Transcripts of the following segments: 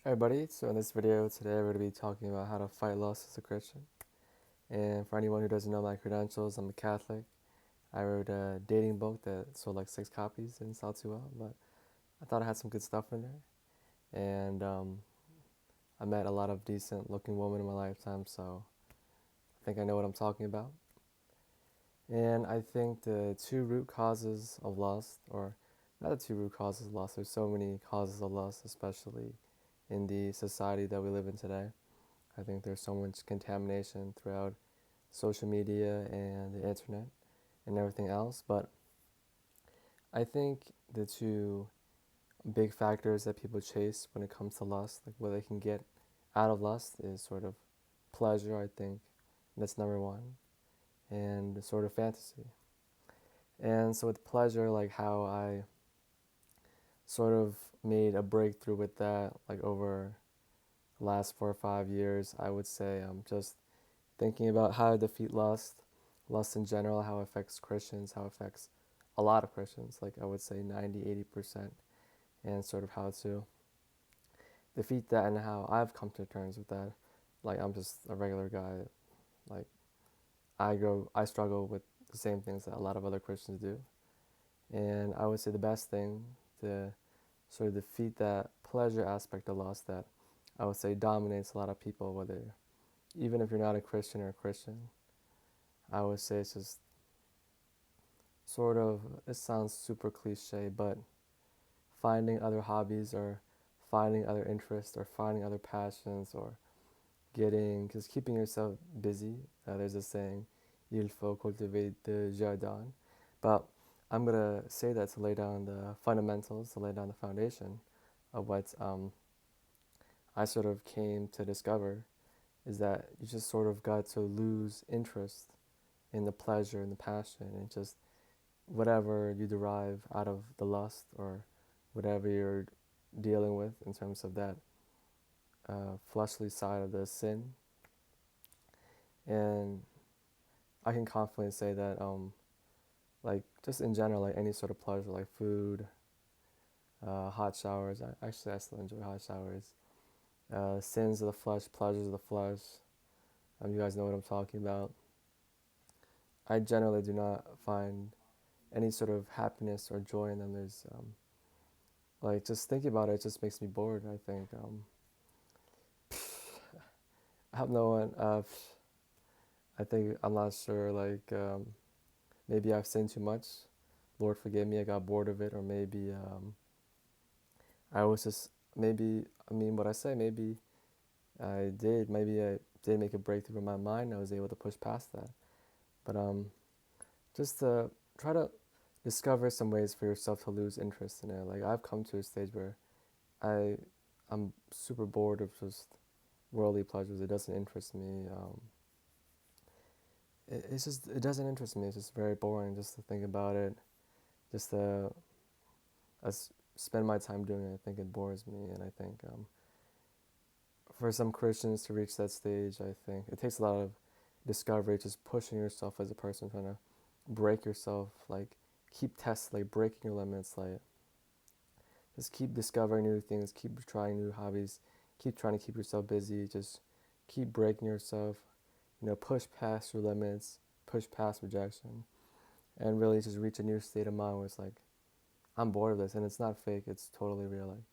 Hey everybody, so in this video today we're going to be talking about how to fight lust as a Christian. And for anyone who doesn't know my credentials, I'm a Catholic. I wrote a dating book that sold like 6 copies, didn't sell too well, but I thought I had some good stuff in there. And I met a lot of decent looking women in my lifetime, so I think I know what I'm talking about. And I think the two root causes of lust, or not the two root causes of lust, there's so many causes of lust, especially in the society that we live in today. I think there's so much contamination throughout social media and the internet and everything else. But I think the two big factors that people chase when it comes to lust, like what they can get out of lust, is sort of pleasure, I think. That's number one. And sort of fantasy. And so with pleasure, like how I sort of made a breakthrough with that, like over the last 4 or 5 years, I would say just thinking about how to defeat lust, lust in general, how it affects Christians, how it affects a lot of Christians, like I would say 90, 80%, and sort of how to defeat that and how I've come to terms with that. Like I'm just a regular guy. Like I struggle with the same things that a lot of other Christians do. And I would say the best thing to sort of defeat that pleasure aspect of lust that I would say dominates a lot of people, whether even if you're not a Christian or a Christian, I would say it's just sort of, it sounds super cliche, but finding other hobbies or finding other interests or finding other passions or because keeping yourself busy. There's a saying, il faut cultiver le jardin. But I'm going to say that to lay down the fundamentals, to lay down the foundation of what I sort of came to discover is that you just sort of got to lose interest in the pleasure and the passion and just whatever you derive out of the lust or whatever you're dealing with in terms of that fleshly side of the sin. And I can confidently say that, like, just in general, like any sort of pleasure, like food, hot showers. I still enjoy hot showers. Sins of the flesh, pleasures of the flesh. You guys know what I'm talking about. I generally do not find any sort of happiness or joy in them. Like, just thinking about it, it just makes me bored, I think. I have no one. I think I'm not sure. Like maybe I've sinned too much. Lord forgive me. I got bored of it, or maybe I was just maybe. I mean, what I say. Maybe I did. Maybe I did make a breakthrough in my mind. I was able to push past that. But just to try to discover some ways for yourself to lose interest in it. Like I've come to a stage where I I'm super bored of just worldly pleasures. It doesn't interest me. It's just it doesn't interest me. It's just very boring just to think about it. Just to spend my time doing it. I think it bores me, and I think for some Christians to reach that stage, I think it takes a lot of discovery, just pushing yourself as a person, trying to break yourself, like keep testing, like breaking your limits, like just keep discovering new things, keep trying new hobbies, keep trying to keep yourself busy, just keep breaking yourself, push past your limits, push past rejection, and really just reach a new state of mind where it's like, I'm bored of this, and it's not fake, it's totally real. Like,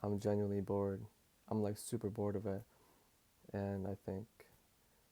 I'm genuinely bored. I'm like super bored of it, and I think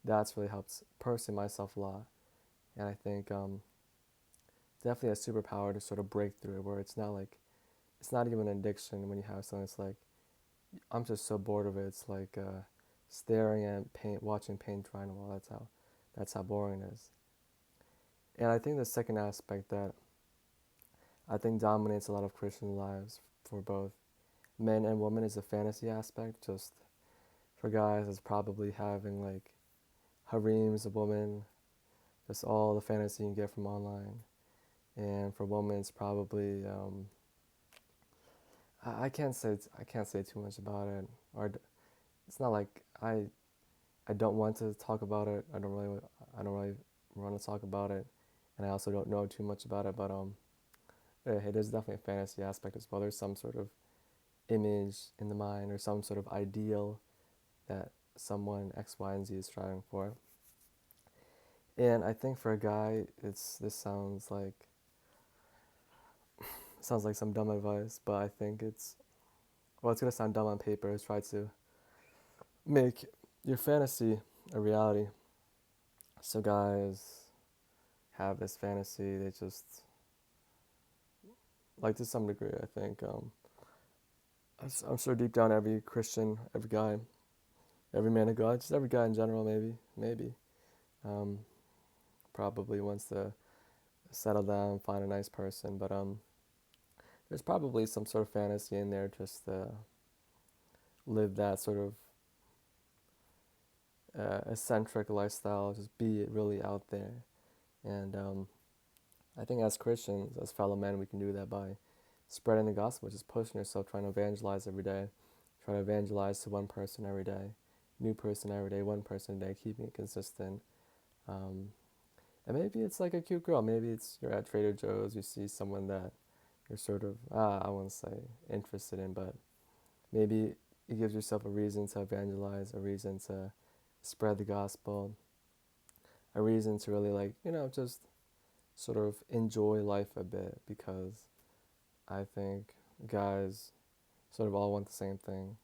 that's really helped person myself a lot. And I think definitely a superpower to sort of break through it, where it's not even an addiction when you have something. It's like I'm just so bored of it. It's like staring at paint, watching paint dry on the wall. That's how boring it is. And I think the second aspect that I think dominates a lot of Christian lives for both men and women is the fantasy aspect. Just for guys, it's probably having like harems of women, just all the fantasy you can get from online. And for women, it's probably I can't say too much about it. Or it's not like I don't want to talk about it. I don't really want to talk about it, and I also don't know too much about it. But hey, there's definitely a fantasy aspect as well. There's some sort of image in the mind or some sort of ideal that someone X, Y, and Z is striving for. And I think for a guy, this sounds like some dumb advice, but I think it's gonna sound dumb on paper. Is try to make your fantasy a reality. So guys have this fantasy. They just like to some degree. I think I'm sure deep down every Christian, every guy, every man of God, just every guy in general, maybe, um, probably wants to settle down, find a nice person. But there's probably some sort of fantasy in there just to live that sort of eccentric lifestyle, just be really out there. And I think as Christians, as fellow men, we can do that by spreading the gospel, just pushing yourself, trying to evangelize every day, try to evangelize to one person every day, new person every day, one person a day, keeping it consistent. Um, and maybe it's like a cute girl. Maybe it's you're at Trader Joe's, you see someone that you're sort of, I won't say interested in, but maybe it gives yourself a reason to evangelize, a reason to spread the gospel, a reason to really just sort of enjoy life a bit, because I think guys sort of all want the same thing.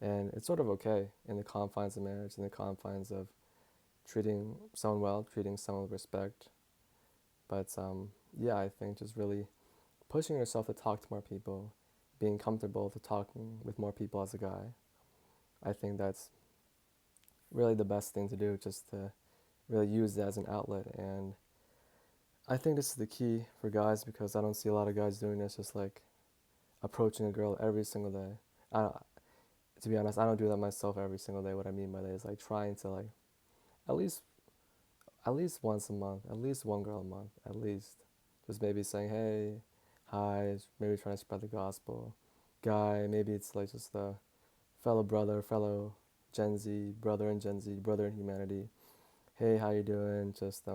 And it's sort of okay in the confines of marriage, in the confines of treating someone well, treating someone with respect. But yeah, I think just really pushing yourself to talk to more people, being comfortable to talking with more people as a guy. I think that's really the best thing to do, just to really use that as an outlet. And I think this is the key for guys, because I don't see a lot of guys doing this, just like approaching a girl every single day. To be honest, I don't do that myself every single day. What I mean by that is like trying to at least at least once a month, at least one girl a month, at least. Just maybe saying, hey, hi, maybe trying to spread the gospel. Guy, maybe it's like just a fellow brother, fellow Gen Z, brother in humanity. Hey, how you doing? Just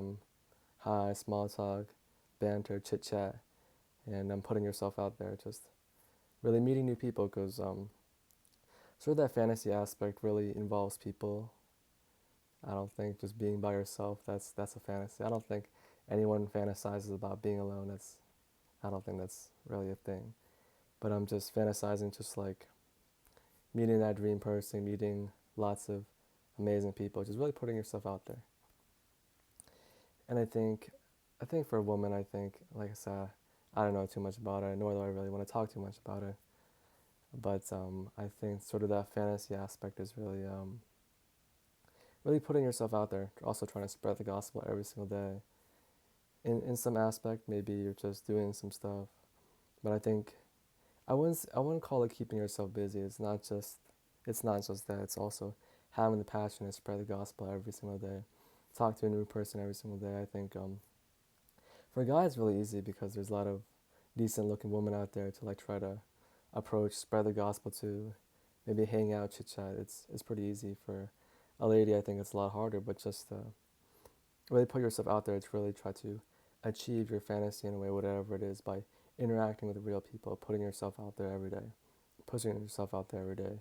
hi, small talk, banter, chit chat, and putting yourself out there, just really meeting new people, because sort of that fantasy aspect really involves people. I don't think just being by yourself, that's a fantasy. I don't think anyone fantasizes about being alone. I don't think that's really a thing. But I'm just fantasizing, just like meeting that dream person, meeting lots of amazing people, just really putting yourself out there. And I think for a woman, I think, like I said, I don't know too much about her, nor do I really want to talk too much about her. But I think sort of that fantasy aspect is really putting yourself out there, also trying to spread the gospel every single day. In some aspect, maybe you're just doing some stuff, but I think I wouldn't call it keeping yourself busy. It's not just that. It's also having the passion to spread the gospel every single day, talk to a new person every single day. I think for a guy it's really easy, because there's a lot of decent looking women out there to try to approach, spread the gospel to, maybe hang out, chit chat. It's pretty easy. For a lady, I think it's a lot harder. But just really put yourself out there to really try to achieve your fantasy in a way, whatever it is, by interacting with real people, putting yourself out there every day, pushing yourself out there every day,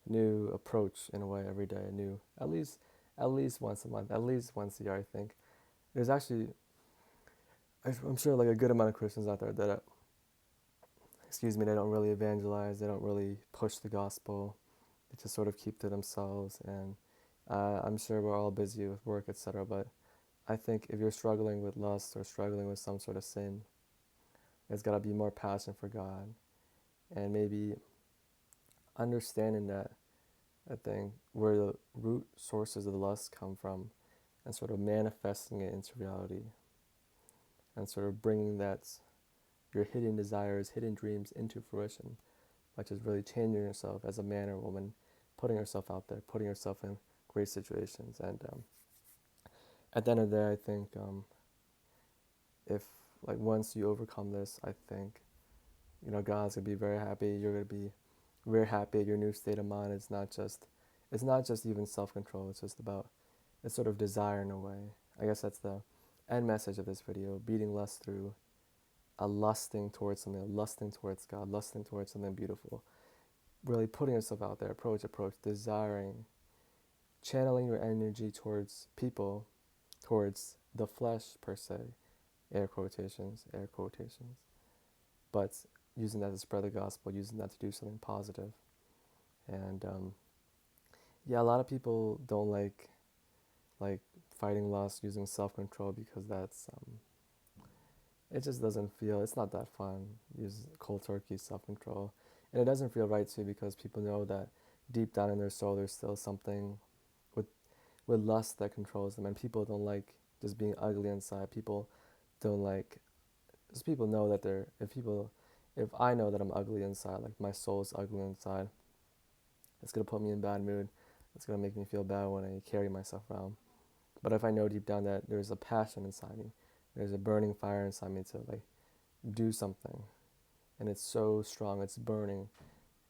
new approach in a way every day, new at least once a month, at least once a year. I think there's actually I'm sure like a good amount of Christians out there that they don't really evangelize, they don't really push the gospel, they just sort of keep to themselves. And I'm sure we're all busy with work, etc. But I think if you're struggling with lust or struggling with some sort of sin, there's got to be more passion for God, and maybe understanding that, I think, where the root sources of the lust come from, and sort of manifesting it into reality, and sort of bringing your hidden desires, hidden dreams into fruition, by just really changing yourself as a man or woman, putting yourself out there, putting yourself in great situations. And at the end of the day, I think if once you overcome this, I think God's gonna be very happy. You're gonna be very happy. Your new state of mind is not just even self-control. It's sort of desire in a way. I guess that's the end message of this video: beating lust through a lusting towards something, lusting towards God, lusting towards something beautiful. really putting yourself out there, approach, desiring, channeling your energy towards people, towards the flesh per se, air quotations, but using that to spread the gospel, using that to do something positive. And yeah, a lot of people don't like fighting lust using self control because that's it just doesn't feel, it's not that fun. Use cold turkey self control, and it doesn't feel right too because people know that deep down in their soul there's still something with with lust that controls them, and people don't like just being ugly inside. People don't like, just people know that they're, if I know that I'm ugly inside, like my soul is ugly inside, it's gonna put me in bad mood. It's gonna make me feel bad when I carry myself around. But if I know deep down that there's a passion inside me, there's a burning fire inside me to like do something, and it's so strong, it's burning,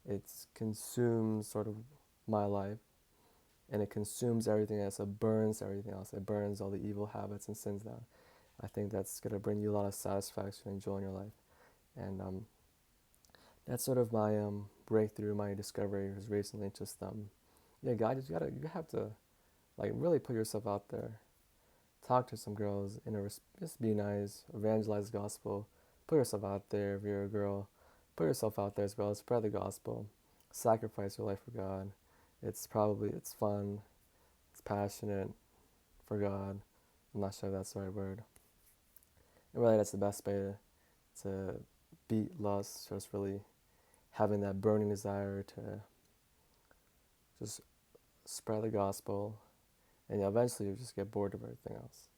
it consumes sort of my life, and it consumes everything else, it burns everything else, it burns all the evil habits and sins down. I think that's gonna bring you a lot of satisfaction and joy in your life, and that's sort of my breakthrough, my discovery was recently just yeah, God, you have to like really put yourself out there, talk to some girls in a just be nice, evangelize the gospel, put yourself out there if you're a girl, put yourself out there as well, spread the gospel, sacrifice your life for God. It's fun, it's passionate for God. I'm not sure if that's the right word. And really, that's the best way to beat lust. Just really having that burning desire to just spread the gospel, and eventually you just get bored of everything else.